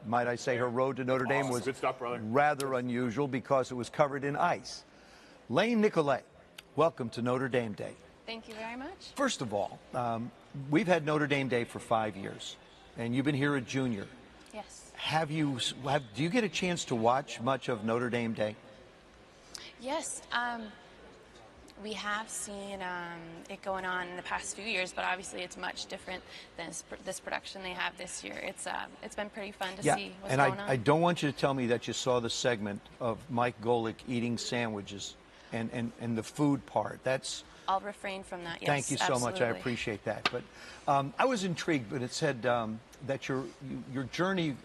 might I say her road to Notre Dame was good stuff, brother. rather unusual because it was covered in ice. Lane Nicolay, welcome to Notre Dame Day. Thank you very much. First of all, we've had Notre Dame Day for 5 years, and you've been here a junior. Yes. Do you get a chance to watch much of Notre Dame Day? Yes. We have seen it going on in the past few years, but obviously it's much different than this production they have this year. It's been pretty fun to see what's going on. I don't want you to tell me that you saw the segment of Mike Golick eating sandwiches and the food part. I'll refrain from that. Yes, thank you so much. I absolutely. appreciate that. But I was intrigued, but it said that your journey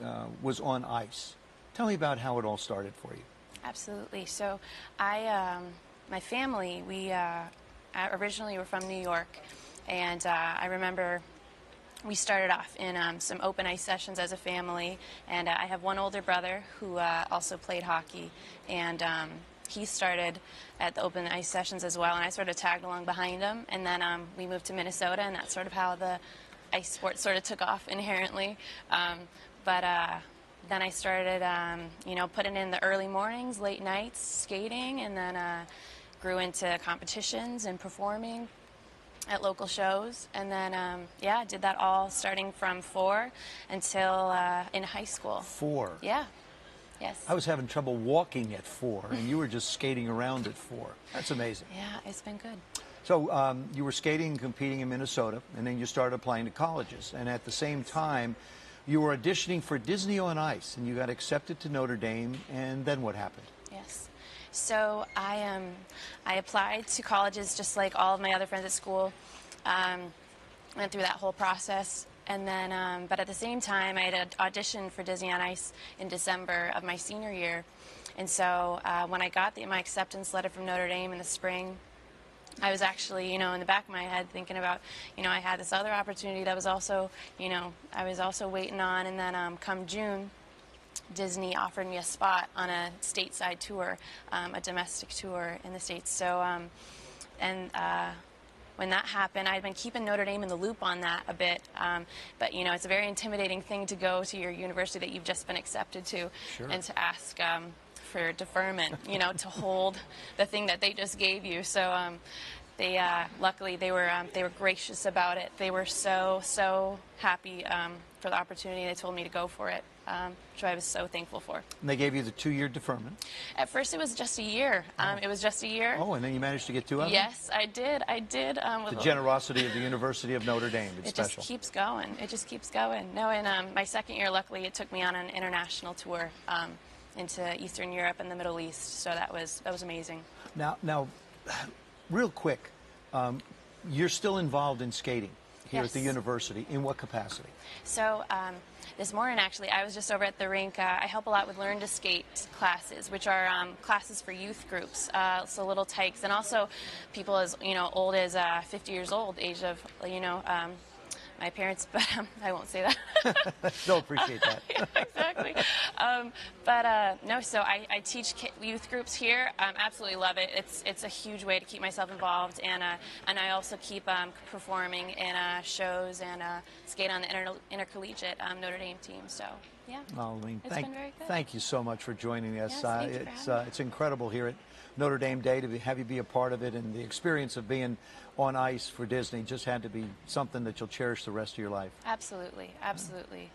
was on ice. Tell me about how it all started for you. Absolutely. So my family, we originally were from New York, and I remember we started off in some open ice sessions as a family, and I have one older brother who also played hockey, and he started at the open ice sessions as well, and I sort of tagged along behind him, and then we moved to Minnesota, and that's sort of how the ice sport sort of took off inherently. Then I started, putting in the early mornings, late nights, skating, and then grew into competitions and performing at local shows. And then, did that all starting from 4 until in high school. 4? Yeah. Yes. I was having trouble walking at 4, and you were just skating around at 4. That's amazing. Yeah, it's been good. So you were skating and competing in Minnesota, and then you started applying to colleges. And at the same time, you were auditioning for Disney on Ice, and you got accepted to Notre Dame, and then what happened? Yes. So I applied to colleges just like all of my other friends at school, went through that whole process, and then, but at the same time, I had auditioned for Disney on Ice in December of my senior year, and so when I got my acceptance letter from Notre Dame in the spring, I was actually, in the back of my head thinking about, I had this other opportunity that was also, I was also waiting on, and then come June, Disney offered me a spot on a stateside tour, a domestic tour in the States. So, when that happened, I'd been keeping Notre Dame in the loop on that a bit, but it's a very intimidating thing to go to your university that you've just been accepted to, sure, and to ask for deferment, to hold the thing that they just gave you. So they luckily they were gracious about it. They were so happy for the opportunity. They told me to go for it, which I was so thankful for. And they gave you the 2-year deferment? At first it was just a year. It was just a year. Oh, and then you managed to get 2 out of it? Yes, I did. The generosity of the University of Notre Dame. It's special. It just keeps going. It just keeps going. No, and my second year, luckily, it took me on an international tour into Eastern Europe and the Middle East. So that was amazing. Now, real quick, you're still involved in skating here at the university. In what capacity? So this morning, actually, I was just over at the rink. I help a lot with Learn to Skate classes, which are classes for youth groups, so little tykes, and also people as old as 50 years old, age of my parents, but I won't say that. Don't appreciate that. Yeah, exactly. No, so I teach youth groups here. Absolutely love it. It's a huge way to keep myself involved, and I also keep performing in shows and skate on the intercollegiate Notre Dame team. So yeah, Lane, it's been very good. Thank you so much for joining us. Yes, It's incredible here at Notre Dame Day to have you be a part of it, and the experience of being on ice for Disney just had to be something that you'll cherish the rest of your life. Absolutely, absolutely.